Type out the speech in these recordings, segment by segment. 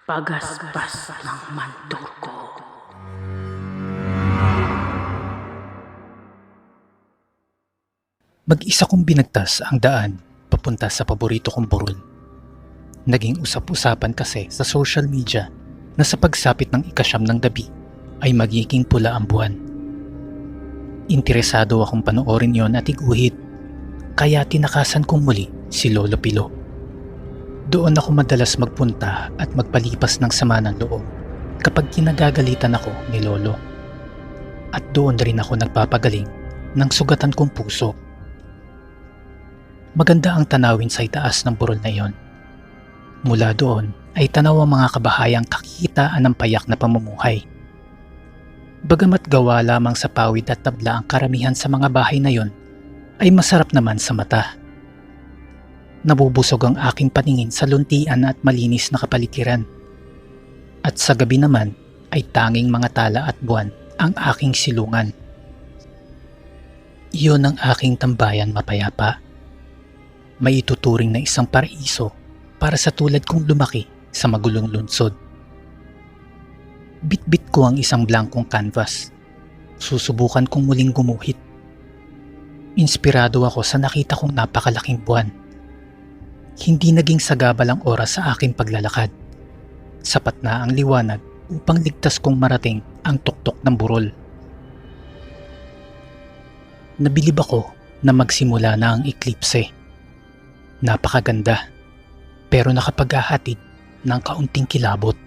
Pagaspas ng Manturko. Mag-isa kong binagtas ang daan papunta sa paborito kong burol. Naging usap-usapan kasi sa social media na sa pagsapit ng ika-9 ng gabi ay magiging pula ang buwan. Interesado akong panoorin yon at iguhit, kaya tinakasan kong muli si Lolo Pilo. Doon ako madalas magpunta at magpalipas ng sama ng loob kapag kinagagalitan ako ni Lolo. At doon rin ako nagpapagaling ng sugatan kong puso. Maganda ang tanawin sa itaas ng burol na iyon. Mula doon ay tanaw ang mga kabahayang kakikitaan ng payak na pamumuhay. Bagamat gawa lamang sa pawid at tabla ang karamihan sa mga bahay na iyon, ay masarap naman sa mata. Nabubusog ang aking paningin sa luntian at malinis na kapaligiran. At sa gabi naman ay tanging mga tala at buwan ang aking silungan. Iyon ang aking tambayan mapayapa. May ituturing na isang paraiso para sa tulad kong lumaki sa magulong lungsod. Bit-bit ko ang isang blankong canvas. Susubukan kong muling gumuhit. Inspirado ako sa nakita kong napakalaking buwan. Hindi naging sagabal ang oras sa aking paglalakad. Sapat na ang liwanag upang ligtas kong marating ang tuktok ng burol. Nabilib ako na magsimula na ang eklipse. Napakaganda, pero nakapaghahatid ng kaunting kilabot.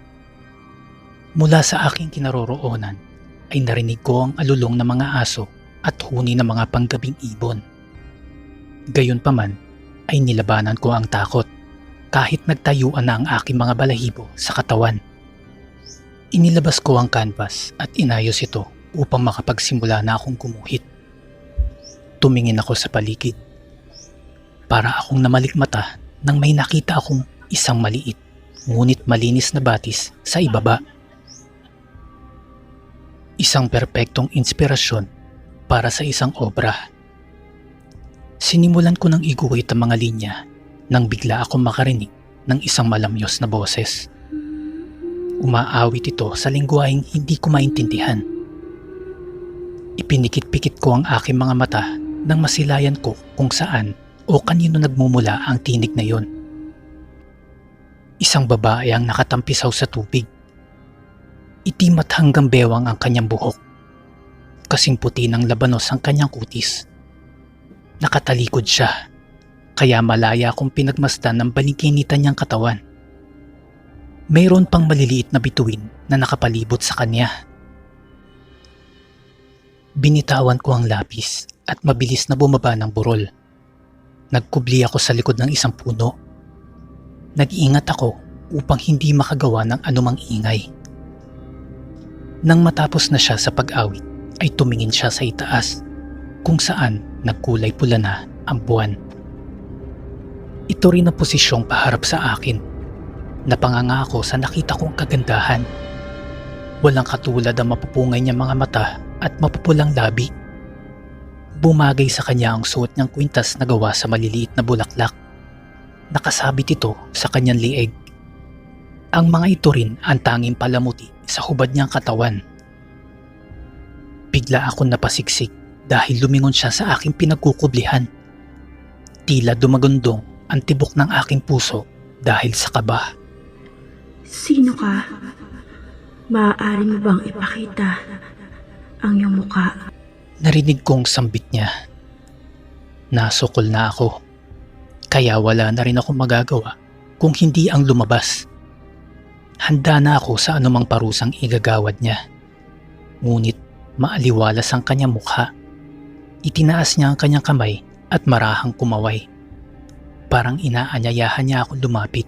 Mula sa aking kinaroroonan ay narinig ko ang alulong ng mga aso at huni ng mga panggabing ibon. Gayunpaman ay nilabanan ko ang takot kahit nagtayuan na ang aking mga balahibo sa katawan. Inilabas ko ang canvas at inayos ito upang makapagsimula na akong gumuhit. Tumingin ako sa paligid. Para akong namalikmata nang may nakita akong isang maliit ngunit malinis na batis sa ibaba. Isang perpektong inspirasyon para sa isang obra. Sinimulan ko ng iguhit ang mga linya nang bigla akong makarinig ng isang malamyos na boses. Umaawit ito sa lengguwaheng hindi ko maintindihan. Ipinikit-pikit ko ang aking mga mata nang masilayan ko kung saan o kanino nagmumula ang tinig na yon. Isang babae ang nakatampisaw sa tubig. Itim at hanggang bewang ang kanyang buhok. Kasing puti ng labanos ang kanyang kutis. Nakatalikod siya, kaya malaya akong pinagmasdan ng balikinitan niyang katawan. Mayroon pang maliliit na bituin na nakapalibot sa kanya. Binitawan ko ang lapis at mabilis na bumaba ng burol. Nagkubli ako sa likod ng isang puno. Nag-iingat ako upang hindi makagawa ng anumang ingay. Nang matapos na siya sa pag-awit, ay tumingin siya sa itaas kung saan nagkulay pula na ang buwan. Ito rin ang posisyong paharap sa akin. Napanganga ako sa nakita kong kagandahan. Walang katulad ang mapupungay niyang mga mata at mapupulang labi. Bumagay sa kanya ang suot niyang kwintas na gawa sa maliliit na bulaklak. Nakasabit ito sa kanyang lieg. Ang mga ito rin ang tanging palamuti sa hubad niyang katawan. Bigla akong napasiksik dahil lumingon siya sa aking pinagkukublihan. Tila dumagundong ang tibok ng aking puso dahil sa kaba. Sino ka? Maaari mo bang ipakita ang iyong muka? Narinig kong sambit niya. Nasukol na ako. Kaya wala na rin ako magagawa kung hindi ang lumabas. Handa na ako sa anumang parusang igagawad niya. Ngunit maaliwalas ang kanyang mukha. Itinaas niya ang kanyang kamay at marahang kumaway. Parang inaanyayahan niya akong lumapit.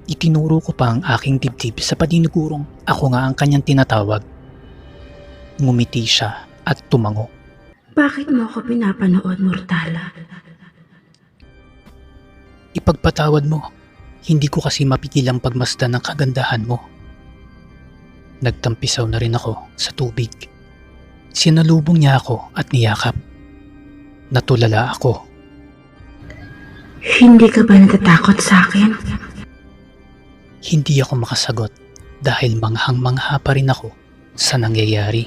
Itinuro ko pa ang aking dibdib sa paninigurong ako nga ang kanyang tinatawag. Ngumiti siya at tumango. Bakit mo ako pinapanood, Mortala? Ipagpatawad mo, hindi ko kasi mapigilang pagmasdan ng kagandahan mo. Nagtampisaw na rin ako sa tubig. Sinalubong niya ako at niyakap. Natulala ako. Hindi ka ba natatakot sa akin? Hindi ako makasagot dahil manghang-mangha pa rin ako sa nangyayari.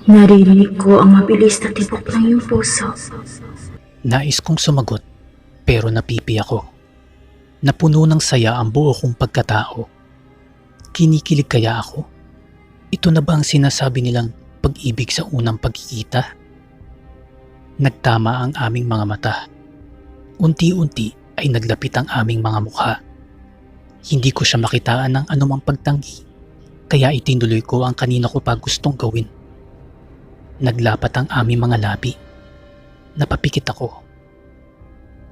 Naririnig ko ang mabilis na tibok ng iyong puso. Nais kong sumagot pero napipi ako. Napuno ng saya ang buo kong pagkatao. Kinikilig kaya ako? Ito na ba ang sinasabi nilang pag-ibig sa unang pagkikita? Nagtama ang aming mga mata. Unti-unti ay naglapit ang aming mga mukha. Hindi ko siya makitaan ng anumang pagtanggi, kaya itinuloy ko ang kanina ko pa gustong gawin. Naglapat ang aming mga labi. Napapikit ako.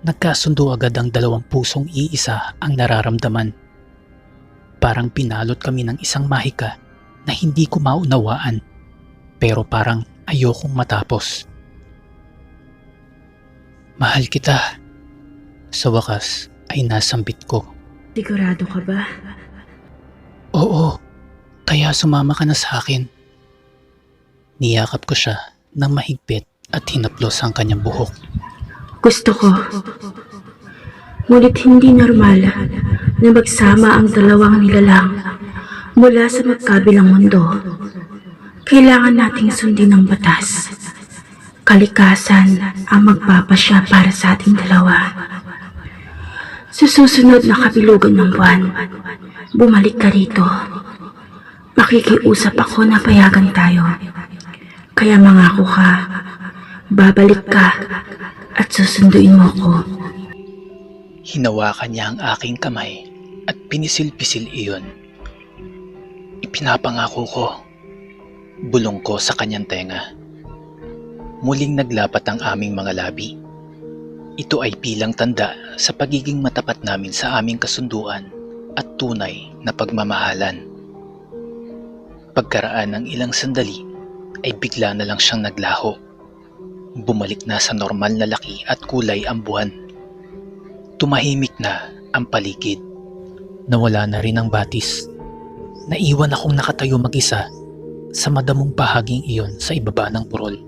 Nagkasundo agad ang dalawang pusong iisa ang nararamdaman. Parang pinalot kami ng isang mahika na hindi ko maunawaan, pero parang ayokong matapos. Mahal kita. Sa wakas ay nasambit ko. Sigurado ka ba? Oo, kaya sumama ka na sa akin. Niyakap ko siya ng mahigpit at hinaplos ang kanyang buhok. Gusto ko. Ngunit hindi normal na magsama ang dalawang nilalang mula sa magkabilang mundo. Kailangan nating sundin ang batas. Kalikasan ang magpapasya para sa ating dalawa. Sa susunod na kabilugan ng buwan, bumalik ka rito. Makikiusap ako na payagan tayo. Kaya mangako ka, babalik ka at susunduin mo ko. Hinawakan niya ang aking kamay at pinisil-pisil iyon. Ipinapangako ko. Bulong ko sa kanyang tenga. Muling naglapat ang aming mga labi. Ito ay bilang tanda sa pagiging matapat namin sa aming kasunduan at tunay na pagmamahalan. Pagkaraan ng ilang sandali ay bigla na lang siyang naglaho. Bumalik na sa normal na laki at kulay ang buwan. Tumahimik na ang paligid. Nawala na rin ang batis. Naiwan akong nakatayo mag-isa sa madamong bahaging iyon sa ibaba ng burol.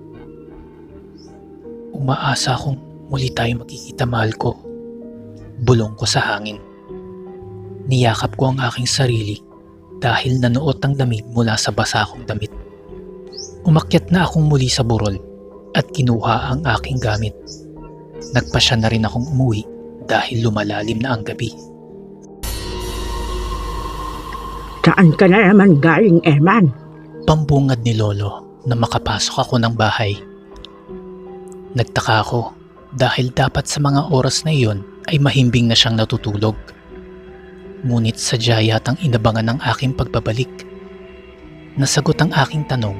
Umaasa akong muli tayo magkikita, mahal ko. Bulong ko sa hangin. Niyakap ko ang aking sarili dahil nanuot ang lamig mula sa basa kong damit. Umakyat na akong muli sa burol at kinuha ang aking gamit. Nagpasya na rin akong umuwi dahil lumalalim na ang gabi. Saan ka na naman galing, Eman? Pambungad ni Lolo na makapasok ako ng bahay. Nagtaka ako dahil dapat sa mga oras na iyon ay mahimbing na siyang natutulog. Ngunit sadya yatang inabangan ng aking pagbabalik. Nasagot ang aking tanong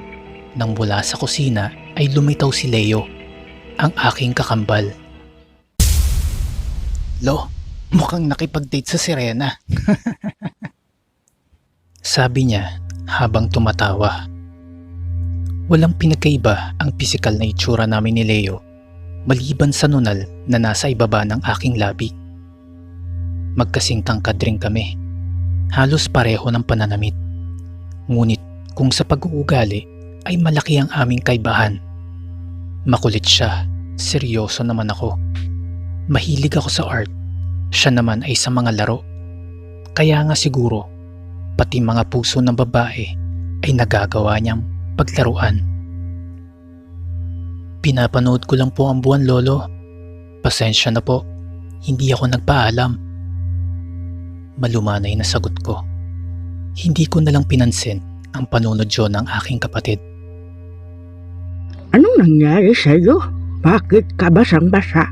nang mula sa kusina ay lumitaw si Leo, ang aking kakambal. Lo, mukhang nakipag-date sa Serena. Sabi niya habang tumatawa. Walang pinagkaiba ang pisikal na itsura namin ni Leo maliban sa nunal na nasa ibaba ng aking labi. Magkasing tangkad rin kami. Halos pareho ng pananamit. Ngunit kung sa pag-uugali ay malaki ang aming kaibahan. Makulit siya, seryoso naman ako. Mahilig ako sa art, siya naman ay sa mga laro. Kaya nga siguro, pati mga puso ng babae ay nagagawa niyang paglaruan. Pinapanood ko lang po ang buwan, Lolo. Pasensya na po, hindi ako nagpaalam. Malumanay na sagot ko. Hindi ko nalang pinansin ang panunodyo ng aking kapatid. Anong nangyari sa'yo? Bakit ka basang-basa?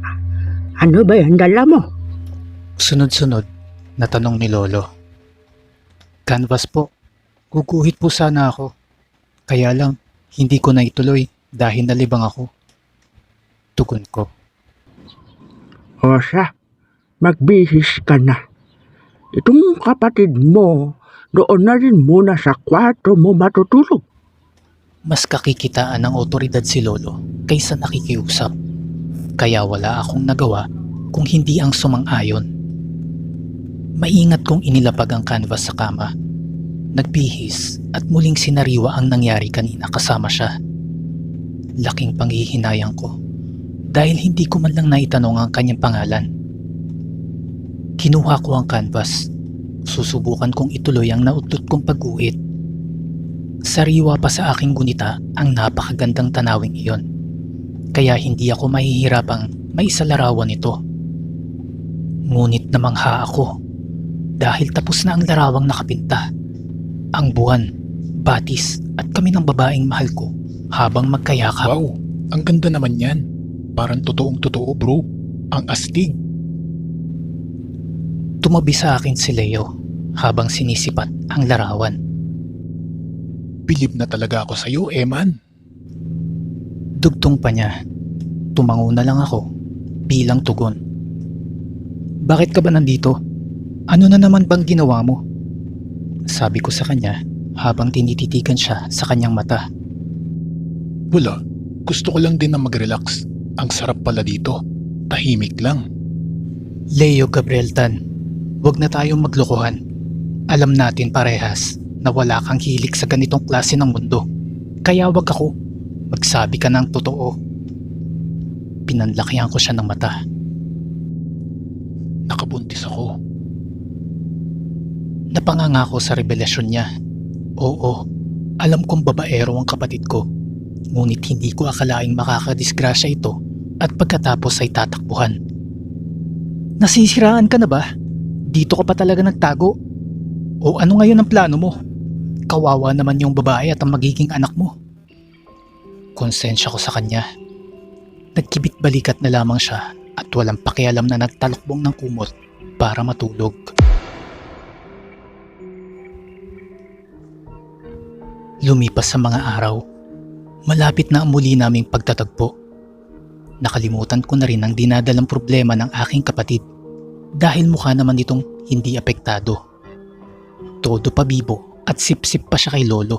Ano ba yan dala mo? Sunod-sunod na tanong ni Lolo. Canvas po. Guguhit po sana ako. Kaya lang, hindi ko na ituloy dahil nalibang ako. Tugon ko. O siya, magbihis ka na. Itong kapatid mo, doon na rin muna sa kwarto mo matutulog. Mas kakikitaan ng otoridad si Lolo kaysa nakikiusap. Kaya wala akong nagawa kung hindi ang sumang-ayon. Maingat kong inilapag ang canvas sa kama. Nagbihis at muling sinariwa ang nangyari kanina kasama siya. Laking panghihinayang ko dahil hindi ko man lang naitanong ang kanyang pangalan. Kinuha ko ang canvas. Susubukan kong ituloy ang nautot kong pag-uwit. Sariwa pa sa aking gunita ang napakagandang tanawing iyon. Kaya hindi ako mahihirapang maisalarawan ito. Ngunit namangha ako dahil tapos na ang larawang nakapinta. Ang buwan, batis at kami ng babaeng mahal ko habang magkayakap. Wow, ang ganda naman yan. Parang totoong totoo bro. Ang astig. Tumabi sa akin si Leo habang sinisipat ang larawan. Bilib na talaga ako sa'yo, Eman. Dugtong pa niya. Tumango na lang ako bilang tugon. Bakit ka ba nandito? Ano na naman bang ginawa mo? Sabi ko sa kanya habang tinititigan siya sa kanyang mata. Wala, gusto ko lang din na mag-relax. Ang sarap pala dito. Tahimik lang. Leo Gabriel Tan, huwag na tayong maglokohan. Alam natin parehas na wala kang hilig sa ganitong klase ng mundo. Kaya wag ako. Magsabi ka ng totoo. Pinanlakihan ko siya ng mata. Nakabuntis ako. Napanganga ko sa revelasyon niya. Oo, alam kong babaero ang kapatid ko. Ngunit hindi ko akalaing makakadisgrasya ito at pagkatapos ay tatakbuhan. Nasisiraan ka na ba? Dito ka pa talaga nagtago? O ano ngayon ang plano mo? Kawawa naman yung babae at ang magiging anak mo. Konsensya ko sa kanya. Nagkibit balikat na lamang siya at walang pakialam na nagtalokbong ng kumot para matulog. Lumipas sa mga araw. Malapit na ang muli naming pagtatagpo. Nakalimutan ko na rin ang dinadalang problema ng aking kapatid dahil mukha naman itong hindi apektado. Todo pabibo at sip-sip pa siya kay lolo.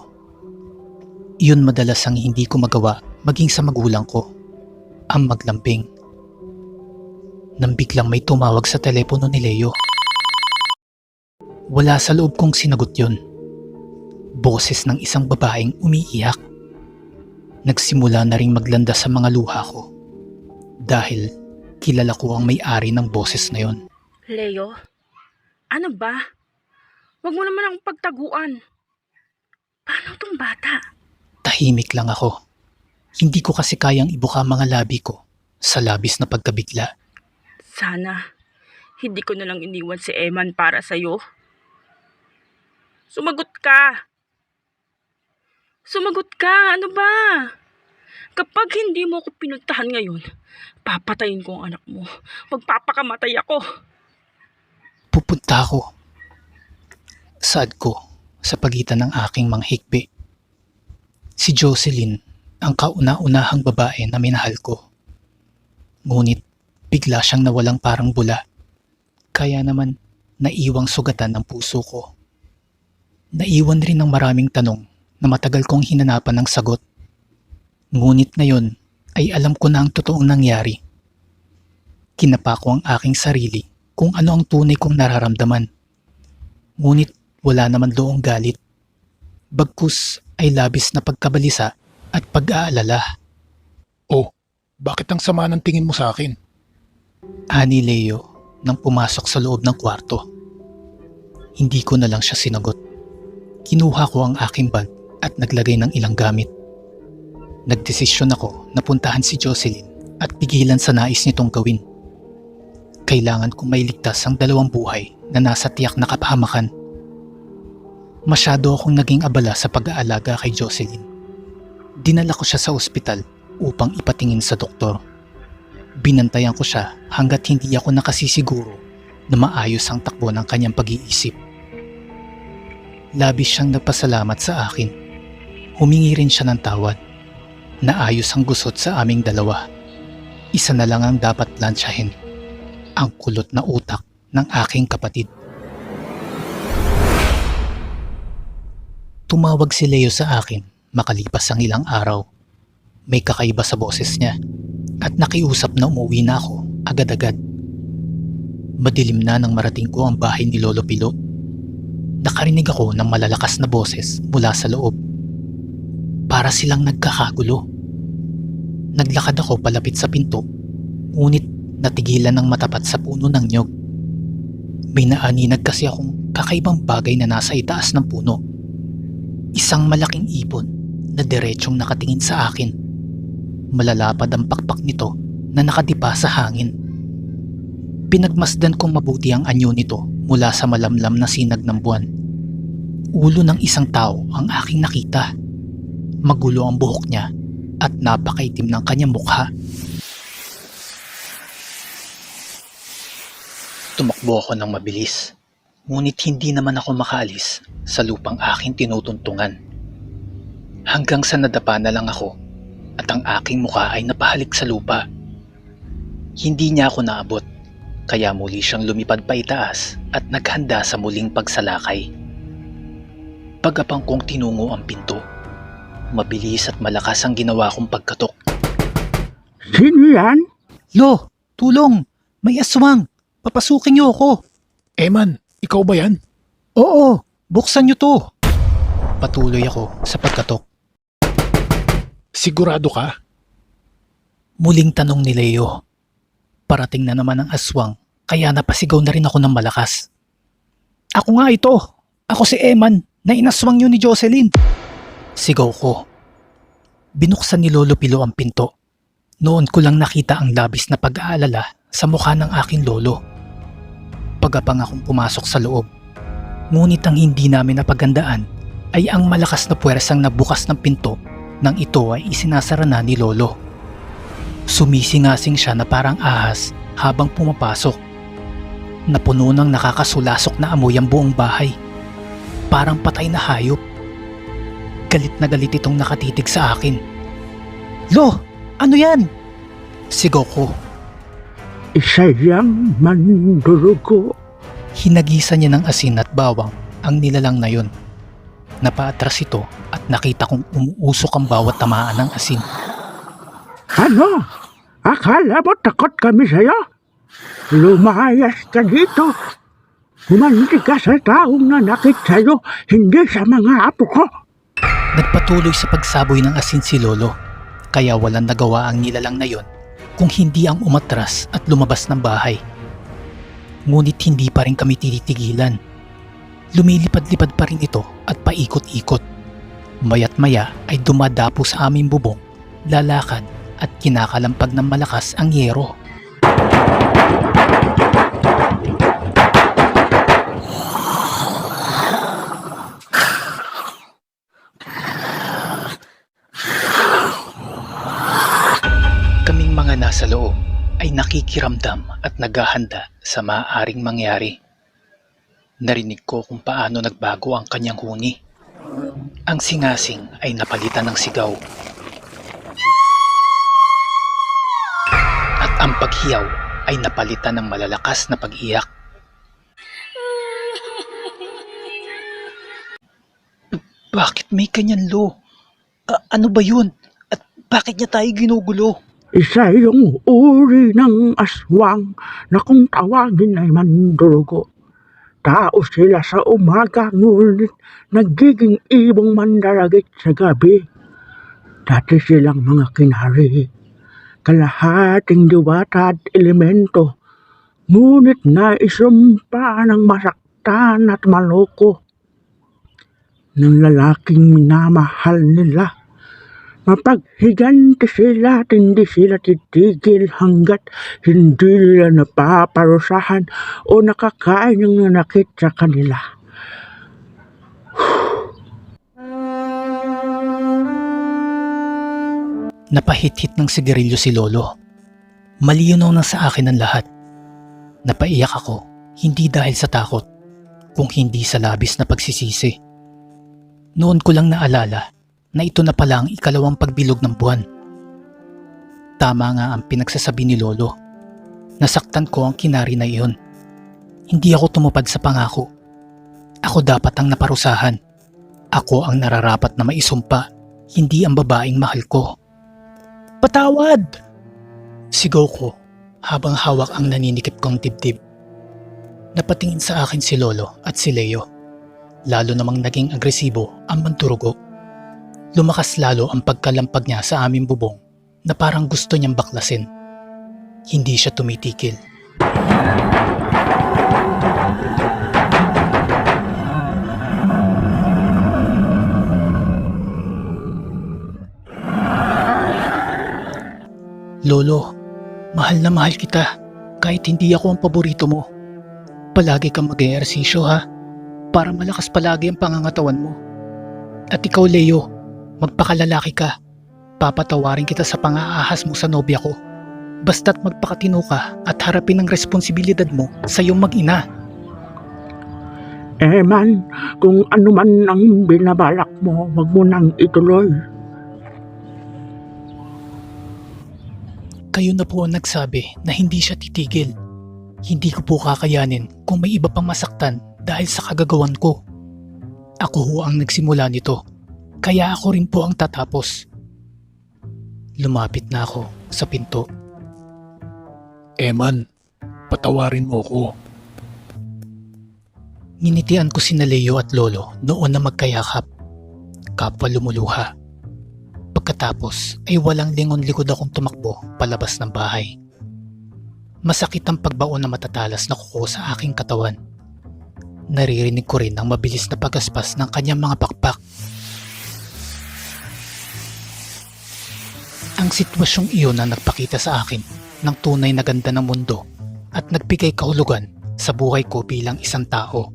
Iyon madalas ang hindi ko magawa maging sa magulang ko, ang maglambing. Nang biglang may tumawag sa telepono ni Leo. Wala sa loob kong sinagot yun. Boses ng isang babaeng umiiyak. Nagsimula na ring maglanda sa mga luha ko dahil kilala ko ang may-ari ng boses na yon. Leo, ano ba? Huwag mo naman akong pagtaguan. Paano tong bata? Tahimik lang ako. Hindi ko kasi kayang ibuka mga labi ko sa labis na pagkabigla. Sana, hindi ko na lang iniwan si Eman para sa'yo. Sumagot ka! Sumagot ka! Ano ba? Kapag hindi mo ako pinuntahan ngayon, papatayin ko ang anak mo. Magpapakamatay ako. Pupunta ako. Saad ko sa pagitan ng aking manghikbi. Si Jocelyn ang kauna-unahang babae na minahal ko. Ngunit bigla siyang nawalang parang bula. Kaya naman naiwang sugatan ang puso ko. Naiwan rin ng maraming tanong na matagal kong hinanapan ng sagot. Ngunit ngayon ay alam ko na ang totoong nangyari. Kinapa ko ang aking sarili kung ano ang tunay kong nararamdaman. Ngunit wala naman doong galit. Bagkus ay labis na pagkabalisa at pag-aalala. Oh, bakit ang sama ng tingin mo sa akin? Ani Leo nang pumasok sa loob ng kwarto. Hindi ko na lang siya sinagot. Kinuha ko ang aking bag at naglagay ng ilang gamit. Nagdesisyon ako na puntahan si Jocelyn at pigilan sa nais nitong gawin. Kailangan kong mailigtas ang dalawang buhay na nasa tiyak na kapahamakan. Masyado akong naging abala sa pag-aalaga kay Jocelyn. Dinala ko siya sa ospital upang ipatingin sa doktor. Binantayan ko siya hanggat hindi ako nakasisiguro na maayos ang takbo ng kanyang pag-iisip. Labis siyang nagpasalamat sa akin. Humingi rin siya ng tawad. Naayos ang gusot sa aming dalawa. Isa na lang ang dapat plansyahin. Ang kulot na utak ng aking kapatid. Tumawag si Leo sa akin makalipas ang ilang araw. May kakaiba sa boses niya at nakiusap na umuwi na ako agad-agad. Madilim na nang marating ko ang bahay ni Lolo Pilo. Nakarinig ako ng malalakas na boses mula sa loob. Para silang nagkakagulo. Naglakad ako palapit sa pinto, ngunit natigilan ng matapat sa puno ng nyog. May naaninag kasi akong kakaibang bagay na nasa itaas ng puno. Isang malaking ibon na diretsyong nakatingin sa akin. Malalapad ang pakpak nito na nakadipa sa hangin. Pinagmasdan kong mabuti ang anyo nito mula sa malamlam na sinag ng buwan. Ulo ng isang tao ang aking nakita. Magulo ang buhok niya at napakaitim ng kanyang mukha. Tumakbo ako ng mabilis, ngunit hindi naman ako makaalis sa lupang aking tinutuntungan. Hanggang sa nadapa na lang ako at ang aking mukha ay napahalik sa lupa. Hindi niya ako naabot, kaya muli siyang lumipad pa itaas at naghanda sa muling pagsalakay. Pagapang kong tinungo ang pinto, mabilis at malakas ang ginawa kong pagkatok. Sino yan? Lo, tulong! May aswang! Papasukin niyo ako! Eman, ikaw ba yan? Oo, buksan niyo to! Patuloy ako sa pagkatok. Sigurado ka? Muling tanong ni Leo. Parating na naman ang aswang, kaya napasigaw na rin ako ng malakas. Ako nga ito! Ako si Eman na inaswang niyo ni Jocelyn! Sigaw ko. Binuksan ni Lolo Pilo ang pinto. Noon ko lang nakita ang labis na pag-aalala sa mukha ng aking lolo. Pagapang akong pumasok sa loob. Ngunit ang hindi namin napagandaan ay ang malakas na puwersang nabukas ng pinto nang ito ay isinasara na ni Lolo. Sumisingasing siya na parang ahas habang pumapasok. Napuno ng nakakasulasok na amoy ang buong bahay. Parang patay na hayop. Galit na galit itong nakatitig sa akin. Lo! Ano yan? Sigaw ko. Isa yang mandurugo. Hinagisa niya ng asin at bawang ang nilalang na yun. Napaatras ito at nakita kong umuusok ang bawat tamaan ng asin. Ano? Akala mo takot kami sa'yo? Lumayas ka dito. Humanti ka sa taong nanakit sa'yo, hindi sa mga apo ko. Nagpatuloy sa pagsaboy ng asin si Lolo, kaya walang nagawa ang nilalang na yon kung hindi ang umatras at lumabas ng bahay. Ngunit hindi pa rin kami tititigilan. Lumilipad-lipad pa rin ito at paikot-ikot. Maya't maya ay dumadapo sa aming bubong, lalakad at kinakalampag ng malakas ang yero. Kaming mga nasa loob ay nakikiramdam at naghahanda sa maaaring mangyari. Narinig ko kung paano nagbago ang kanyang huni. Ang singasing ay napalitan ng sigaw. At ang paghiyaw ay napalitan ng malalakas na pag-iyak. Bakit may kanyan, Lo? Ano ba yun? At bakit niya tayo ginugulo? Isa yung uri ng aswang na kung tawagin ay mandurugo. Tao sila sa umaga, ngunit nagiging ibong mandaragit sa gabi. Dati silang mga kinari, kalahating diwata at elemento, ngunit naisumpa ng masaktan at maloko ng lalaking minamahal nila. Mapaghiganti sila at hindi sila titigil hanggat hindi nila napaparusahan o nakakain ng nanakit sa kanila. Napahit-hit ng sigarilyo si Lolo. Malinaw na sa akin ang lahat. Napaiyak ako, hindi dahil sa takot, kung hindi sa labis na pagsisisi. Noon ko lang naalala na ito na pala ang ikalawang pagbilog ng buwan. Tama nga ang pinagsasabi ni Lolo. Nasaktan ko ang kinari na iyon. Hindi ako tumupad sa pangako. Ako dapat ang naparusahan. Ako ang nararapat na maisumpa, hindi ang babaeng mahal ko. Patawad! Sigaw ko habang hawak ang naninikip kong dibdib. Napatingin sa akin si Lolo at si Leo. Lalo namang naging agresibo ang mandurugo. Lumakas lalo ang pagkalampag niya sa aming bubong na parang gusto niyang baklasin. Hindi siya tumitikil. Lolo, mahal na mahal kita kahit hindi ako ang paborito mo. Palagi kang mag-ehersisyo ha, para malakas palagi ang pangangatawan mo. At ikaw Leo, magpakalalaki ka. Papatawarin kita sa pang-aahas mo sa nobya ko. Basta't magpakatino ka at harapin ang responsibilidad mo sa iyong mag-ina. Man, kung ano man ang binabalak mo, wag mo nang ituloy. Kayo na po ang nagsabi na hindi siya titigil. Hindi ko po kakayanin kung may iba pang masaktan dahil sa kagagawan ko. Ako ho ang nagsimula nito, kaya ako rin po ang tatapos. Lumapit na ako sa pinto. Eman, patawarin mo ko. Nginitian ko sina Leo at Lolo noon na magkayakap. Kapwa lumuluha. Pagkatapos ay walang lingon-likod akong tumakbo palabas ng bahay. Masakit ang pagbaon na matatalas na kuko sa aking katawan. Naririnig ko rin ang mabilis na pagaspas ng kanyang mga pakpak. Ang sitwasyong iyon ang nagpakita sa akin ng tunay na ganda ng mundo at nagbigay kahulugan sa buhay ko bilang isang tao.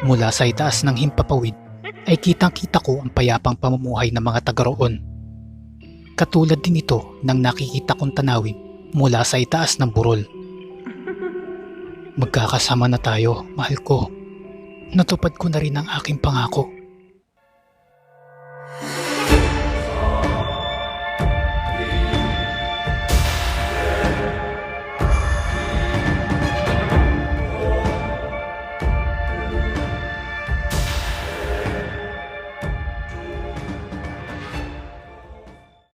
Mula sa itaas ng himpapawid ay kitang-kita ko ang payapang pamumuhay ng mga taga roon. Katulad din ito ng nakikita kong tanawin mula sa itaas ng burol. Magkakasama na tayo, mahal ko. Natupad ko na rin ang aking pangako.